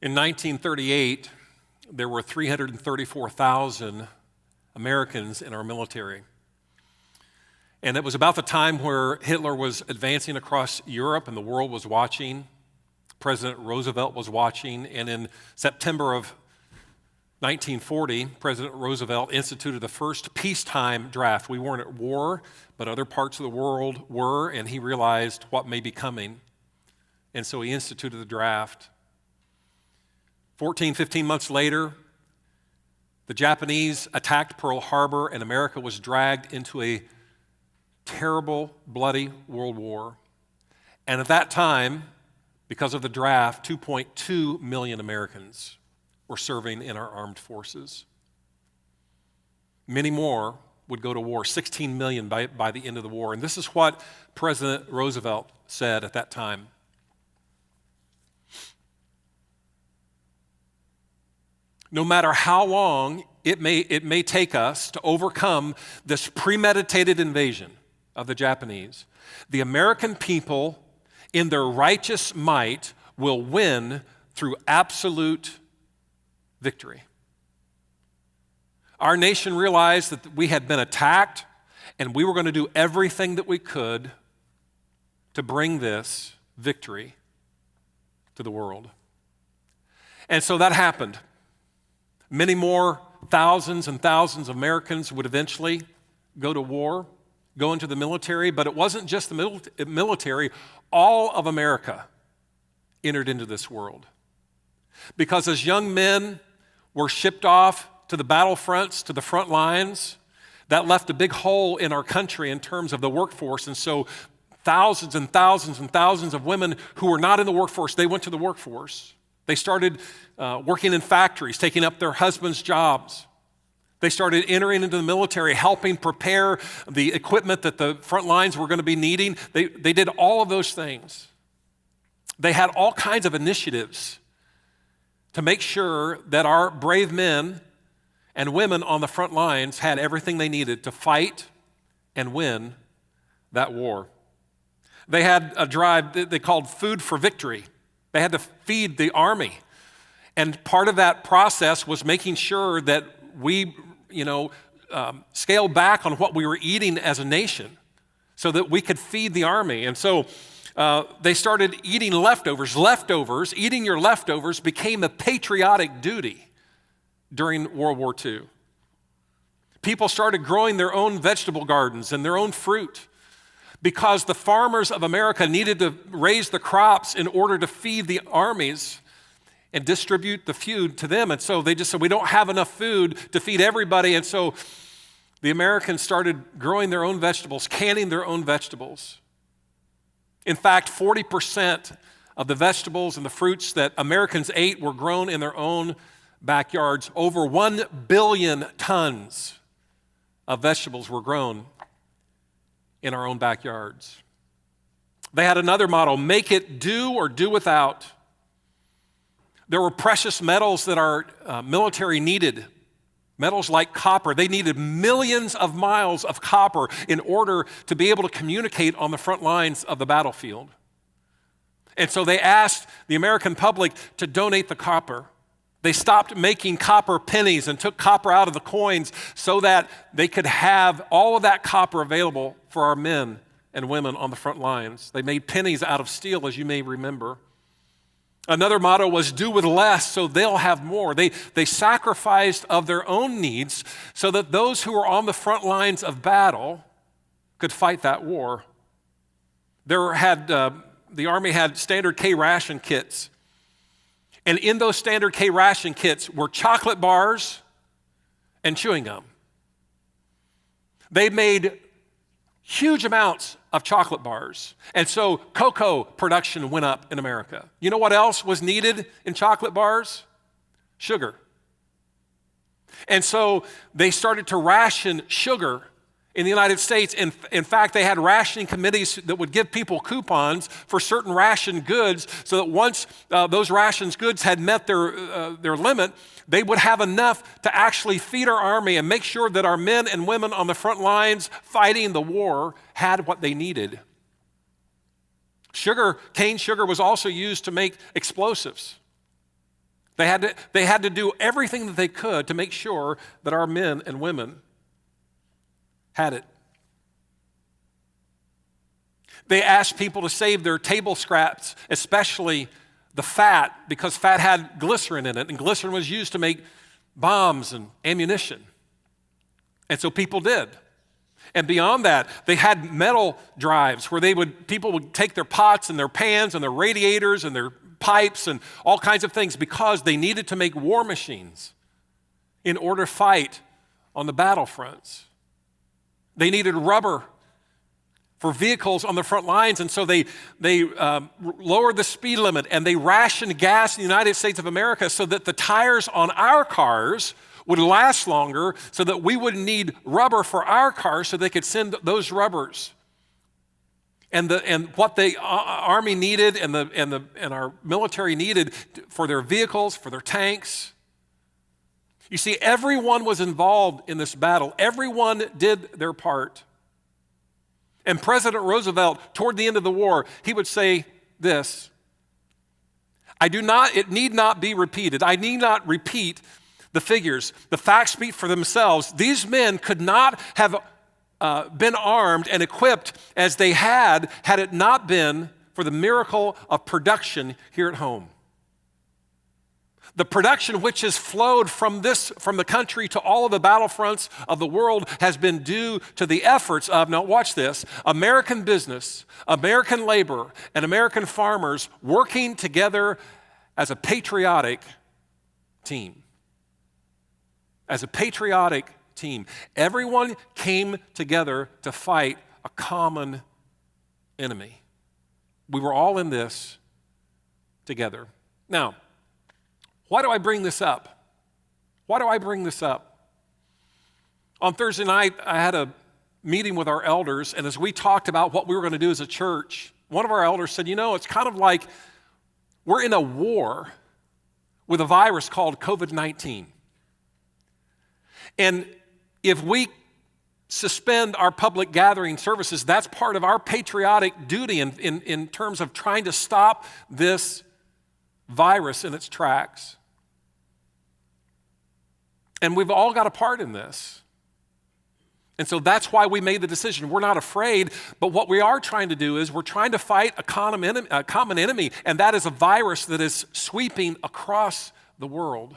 In 1938, there were 334,000 Americans in our military. And it was about the time where Hitler was advancing across Europe and the world was watching. President Roosevelt was watching. And in September of 1940, President Roosevelt instituted the first peacetime draft. We weren't at war, but other parts of the world were, and he realized what may be coming. And so he instituted the draft. 15 months later, the Japanese attacked Pearl Harbor, and America was dragged into a terrible, bloody world war. And at that time, because of the draft, 2.2 million Americans were serving in our armed forces. Many more would go to war, 16 million by the end of the war. And this is what President Roosevelt said at that time. No matter how long it may take us to overcome this premeditated invasion of the Japanese, the American people, in their righteous might, will win through absolute victory. Our nation realized that we had been attacked, and we were going to do everything that we could to bring this victory to the world. And so that happened. Many more thousands and thousands of Americans would eventually go to war, go into the military, but it wasn't just the military. All of America entered into this world. Because as young men were shipped off to the battlefronts, to the front lines, that left a big hole in our country in terms of the workforce. And so thousands and thousands and thousands of women who were not in the workforce, they went to the workforce. They started working in factories, taking up their husbands' jobs. They started entering into the military, helping prepare the equipment that the front lines were going to be needing. They did all of those things. They had all kinds of initiatives to make sure that our brave men and women on the front lines had everything they needed to fight and win that war. They had a drive they called Food for Victory. They had to feed the army. And part of that process was making sure that we, scale back on what we were eating as a nation so that we could feed the army. And so they started eating leftovers. Eating your leftovers became a patriotic duty during World War II. People started growing their own vegetable gardens and their own fruit because the farmers of America needed to raise the crops in order to feed the armies and distribute the food to them. And so they just said, we don't have enough food to feed everybody. And so the Americans started growing their own vegetables, canning their own vegetables. In fact, 40% of the vegetables and the fruits that Americans ate were grown in their own backyards. Over 1 billion tons of vegetables were grown in our own backyards. They had another motto, make it do or do without. There were precious metals that our military needed, metals like copper. They needed millions of miles of copper in order to be able to communicate on the front lines of the battlefield. And so they asked the American public to donate the copper. They stopped making copper pennies and took copper out of the coins so that they could have all of that copper available for our men and women on the front lines. They made pennies out of steel, as you may remember. Another motto was do with less so they'll have more. They sacrificed of their own needs so that those who were on the front lines of battle could fight that war. The Army had standard K ration kits. And in those standard K ration kits were chocolate bars and chewing gum. They made huge amounts of chocolate bars. And so cocoa production went up in America. You know what else was needed in chocolate bars? Sugar. And so they started to ration sugar in the United States. In fact, they had rationing committees that would give people coupons for certain ration goods so that once those rations goods had met their limit, they would have enough to actually feed our army and make sure that our men and women on the front lines fighting the war had what they needed. Cane sugar was also used to make explosives. They had to do everything that they could to make sure that our men and women had it. They asked people to save their table scraps, especially the fat, because fat had glycerin in it, and glycerin was used to make bombs and ammunition. And so people did. And beyond that, they had metal drives where people would take their pots and their pans and their radiators and their pipes and all kinds of things because they needed to make war machines in order to fight on the battlefronts. They needed rubber for vehicles on the front lines, and so they lowered the speed limit and they rationed gas in the United States of America so that the tires on our cars would last longer, so that we wouldn't need rubber for our cars, so they could send those rubbers. And what the Army needed and our military needed for their vehicles, for their tanks. You see, everyone was involved in this battle. Everyone did their part. And President Roosevelt, toward the end of the war, he would say this: it need not be repeated. I need not repeat the figures. The facts speak for themselves. These men could not have been armed and equipped as they had it not been for the miracle of production here at home. The production which has flowed from the country to all of the battlefronts of the world has been due to the efforts of, now watch this, American business, American labor, and American farmers working together as a patriotic team. As a patriotic team. Everyone came together to fight a common enemy. We were all in this together. Now, why do I bring this up? Why do I bring this up? On Thursday night, I had a meeting with our elders, and as we talked about what we were going to do as a church, one of our elders said, it's kind of like we're in a war with a virus called COVID-19. And if we suspend our public gathering services, that's part of our patriotic duty in terms of trying to stop this virus in its tracks. And we've all got a part in this. And so that's why we made the decision. We're not afraid, but what we are trying to do is we're trying to fight a common enemy, and that is a virus that is sweeping across the world.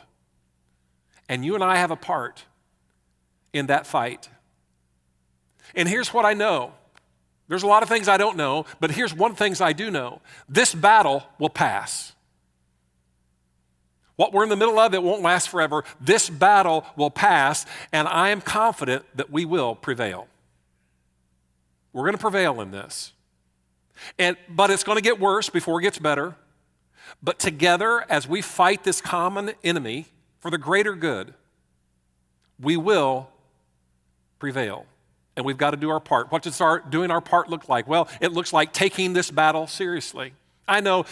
And you and I have a part in that fight. And here's what I know. There's a lot of things I don't know, but here's one thing I do know. This battle will pass. What we're in the middle of, it won't last forever. This battle will pass, and I am confident that we will prevail. We're going to prevail in this. But it's going to get worse before it gets better. But together, as we fight this common enemy for the greater good, we will prevail. And we've got to do our part. What does doing our part look like? Well, it looks like taking this battle seriously. I know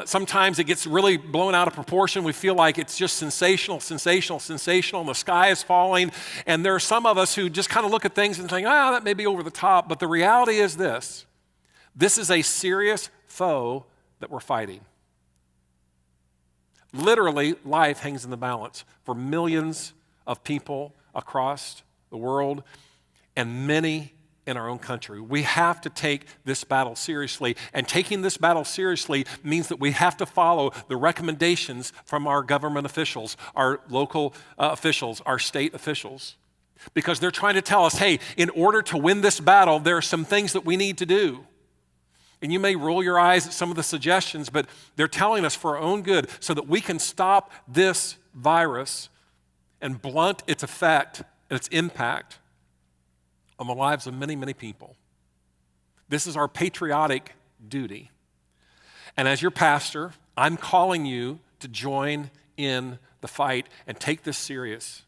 sometimes it gets really blown out of proportion. We feel like it's just sensational, and the sky is falling. And there are some of us who just kind of look at things and think, that may be over the top. But the reality is this is a serious foe that we're fighting. Literally, life hangs in the balance for millions of people across the world and many in our own country. We have to take this battle seriously, and taking this battle seriously means that we have to follow the recommendations from our government officials, our local officials, our state officials, because they're trying to tell us, hey, in order to win this battle, there are some things that we need to do. And you may roll your eyes at some of the suggestions, but they're telling us for our own good so that we can stop this virus and blunt its effect and its impact on the lives of many, many people. This is our patriotic duty. And as your pastor, I'm calling you to join in the fight and take this serious.